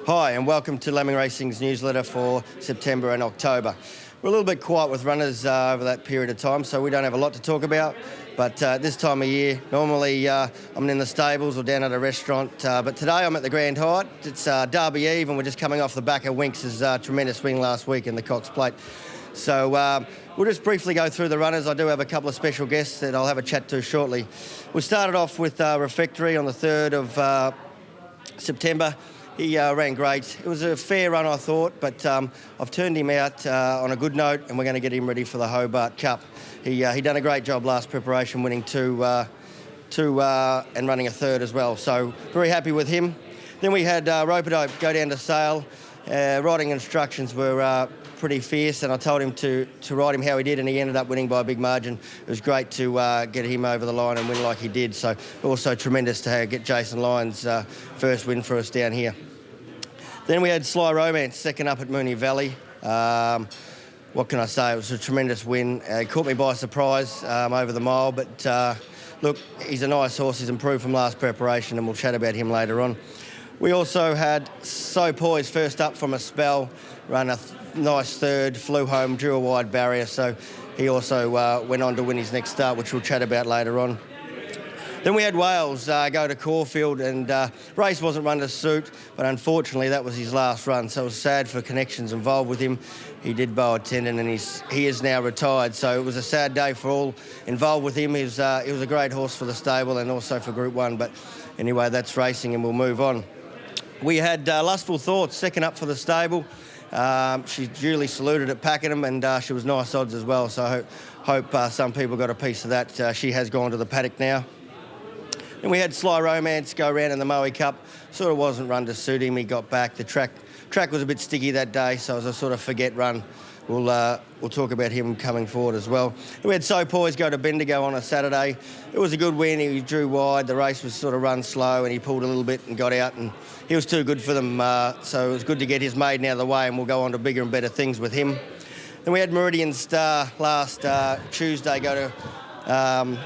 Hi and welcome to Lambing Racing's newsletter for September and October. We're a little bit quiet with runners over that period of time, so we don't have a lot to talk about. But this time of year, normally I'm in the stables or down at a restaurant. But today I'm at the Grand Hyatt. It's Derby Eve and we're just coming off the back of Winx's tremendous win last week in the Cox Plate. So we'll just briefly go through the runners. I do have a couple of special guests that I'll have a chat to shortly. We started off with Refectory on the 3rd of September. He ran great. It was a fair run, I thought, but I've turned him out on a good note and we're going to get him ready for the Hobart Cup. He done a great job last preparation, winning two and running a third as well. So very happy with him. Then we had Rope-a-Dope go down to Sale. Riding instructions were pretty fierce and I told him to ride him how he did and he ended up winning by a big margin. It was great to get him over the line and win like he did. So also tremendous to get Jason Lyons' first win for us down here. Then we had Sly Romance second up at Moonee Valley. What can I say? It was a tremendous win. He caught me by surprise over the mile, but look, he's a nice horse. He's improved from last preparation and we'll chat about him later on. We also had So Poised first up from a spell, ran a nice third, flew home, drew a wide barrier, so he also went on to win his next start, which we'll chat about later on. Then we had Wales go to Caulfield and race wasn't run to suit, but unfortunately that was his last run, so it was sad for connections involved with him. He did bow a tendon and he is now retired, so it was a sad day for all involved with him. He was a great horse for the stable and also for Group 1, but anyway, that's racing and we'll move on. We had Lustful Thoughts second up for the stable. She duly saluted at Pakenham and she was nice odds as well, so I hope some people got a piece of that. She has gone to the paddock now. Then we had Sly Romance go around in the Moe Cup. Sort of wasn't run to suit him. He got back. The track was a bit sticky that day, so it was a sort of forget run. We'll talk about him coming forward as well. We had So Poised go to Bendigo on a Saturday. It was a good win. He drew wide. The race was sort of run slow and he pulled a little bit and got out and he was too good for them. So it was good to get his maiden out of the way and we'll go on to bigger and better things with him. Then we had Meridian Star last Tuesday go to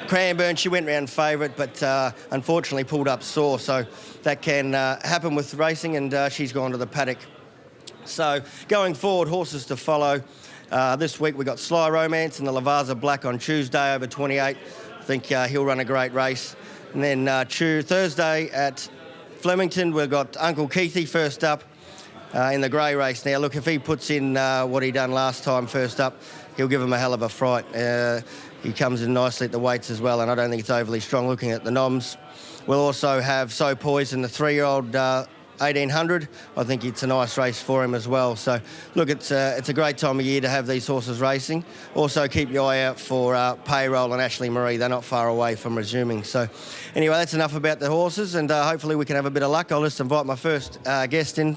Cranbourne. She went round favourite but unfortunately pulled up sore. So that can happen with racing and she's gone to the paddock. So going forward, horses to follow. This week we got Sly Romance and the Lavazza Black on Tuesday over 28. I think he'll run a great race. And then Thursday at Flemington we've got Uncle Keithy first up in the grey race. Now look, if he puts in what he done last time first up, he'll give him a hell of a fright. He comes in nicely at the weights as well and I don't think it's overly strong looking at the noms. We'll also have So Poised in the 3-year-old 1800. I think it's a nice race for him as well. So look, it's a great time of year to have these horses racing. Also keep your eye out for Payroll and Ashley Marie. They're not far away from resuming. So anyway, that's enough about the horses and hopefully we can have a bit of luck. I'll just invite my first guest in.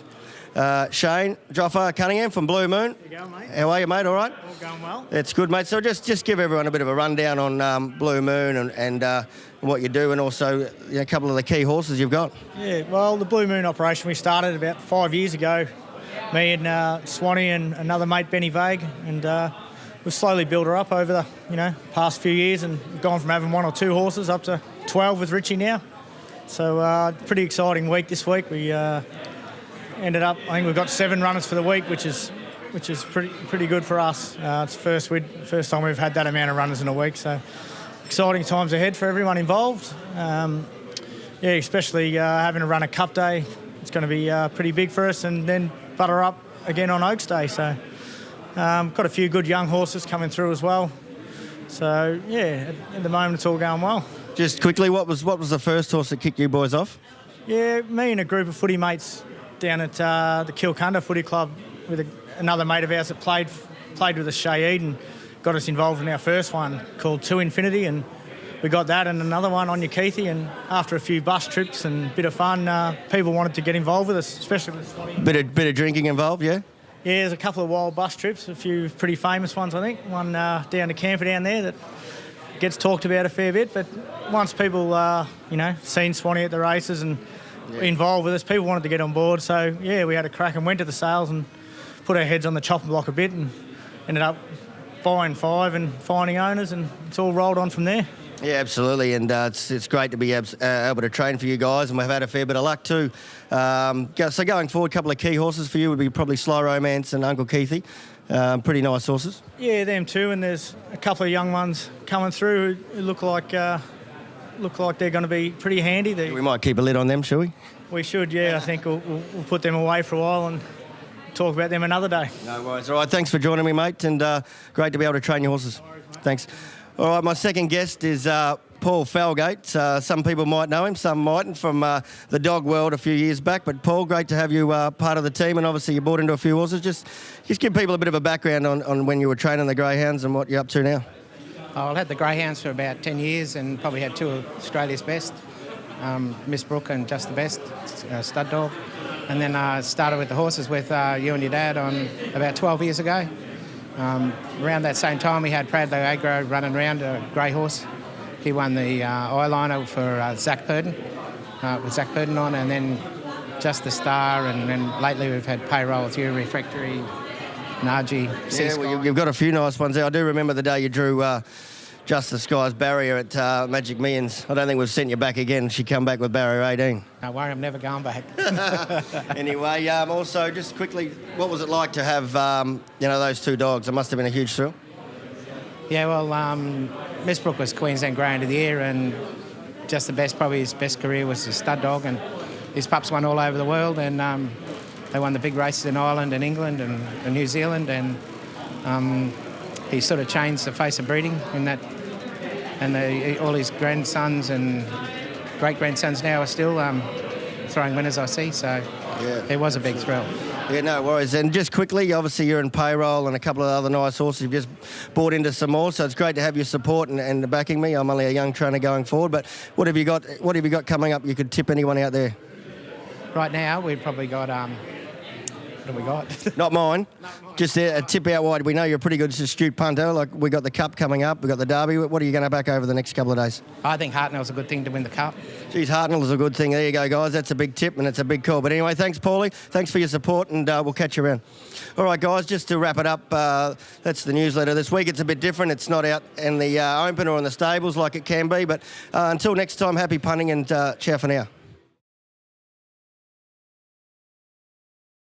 Shane Joffa Cunningham from Blue Moon. How you going, mate? How are you, mate? All right? All going well. It's good, mate. So just give everyone a bit of a rundown on Blue Moon and what you do and also a couple of the key horses you've got. Yeah, well, the Blue Moon operation we started about 5 years ago. Me and Swanee and another mate, Benny Vague, and we've slowly built her up over the past few years and gone from having 1 or 2 horses up to 12 with Richie now. So pretty exciting week this week. We ended up, I think we've got 7 runners for the week, which is pretty good for us. It's the first time we've had that amount of runners in a week, so exciting times ahead for everyone involved. Especially having to run a Cup Day. It's going to be pretty big for us, and then butter up again on Oaks Day. So got a few good young horses coming through as well. So yeah, at the moment it's all going well. Just quickly, what was the first horse that kicked you boys off? Yeah, me and a group of footy mates down at the Kilcunda Footy Club with another mate of ours that played with us, Shay Eden, got us involved in our first one called To Infinity, and we got that and another one on your Keithy, and after a few bus trips and a bit of fun, people wanted to get involved with us, especially with Swanee. Bit of drinking involved, yeah? Yeah, there's a couple of wild bus trips, a few pretty famous ones, I think. One down to Camper down there that gets talked about a fair bit, but once people, seen Swanee at the races and involved with us, people wanted to get on board. So, yeah, we had a crack and went to the sales and put our heads on the chopping block a bit and ended up buying 5 and finding owners, and it's all rolled on from there. Yeah, absolutely, and it's great to be able to train for you guys, and we've had a fair bit of luck too. So going forward, a couple of key horses for you would be probably Slow Romance and Uncle Keithy. Pretty nice horses. Yeah, them too, and there's a couple of young ones coming through who look like they're going to be pretty handy. We might keep a lid on them, shall we? We should, yeah. I think we'll put them away for a while and talk about them another day. No worries. All right, thanks for joining me, mate, and great to be able to train your horses. Thanks. All right, my second guest is Paul Falgate. Some people might know him, some mightn't, from the dog world a few years back. But Paul, great to have you part of the team, and obviously you bought into a few horses. Just give people a bit of a background on when you were training the greyhounds and what you're up to now. Oh, I had the greyhounds for about 10 years and probably had two of Australia's best, Miss Brooke and Just the Best, stud dog. And then I started with the horses with you and your dad on about 12 years ago. Around that same time, we had Bradley Agro running around, a grey horse. He won the eyeliner for Zach Purden, with Zach Purden on, and then Just the Star, and then lately we've had Payroll with you, Refractory, Naji, Yeah, well, you've got a few nice ones there. I do remember the day you drew Just the Sky's barrier at Magic Millions. I don't think we've sent you back again. She come back with barrier 18. Don't worry, I'm never going back. Anyway, also just quickly, what was it like to have those two dogs? It must have been a huge thrill. Yeah, well, Miss Brooke was Queensland Greyhound of the Year, and Just the Best, probably his best career was a stud dog, and his pups won all over the world, and they won the big races in Ireland and England and New Zealand, and he sort of changed the face of breeding in that, and all his grandsons and great-grandsons now are still throwing winners, I see, so yeah. It was a big thrill. Yeah, no worries. And just quickly, obviously you're in Payroll and a couple of other nice horses. You've just bought into some more, so it's great to have your support and backing me. I'm only a young trainer going forward, but what have you got coming up you could tip anyone out there? Right now, we've probably got... what have we got? Not mine. Just a tip out wide. We know you're a pretty good astute punter. Like, we got the Cup coming up. We've got the Derby. What are you going to back over the next couple of days? I think Hartnell's a good thing to win the Cup. Geez, Hartnell's a good thing. There you go, guys. That's a big tip and it's a big call. But anyway, thanks, Paulie. Thanks for your support, and we'll catch you around. All right, guys, just to wrap it up, that's the newsletter this week. It's a bit different. It's not out in the open or in the stables like it can be. But until next time, happy punting and ciao for now.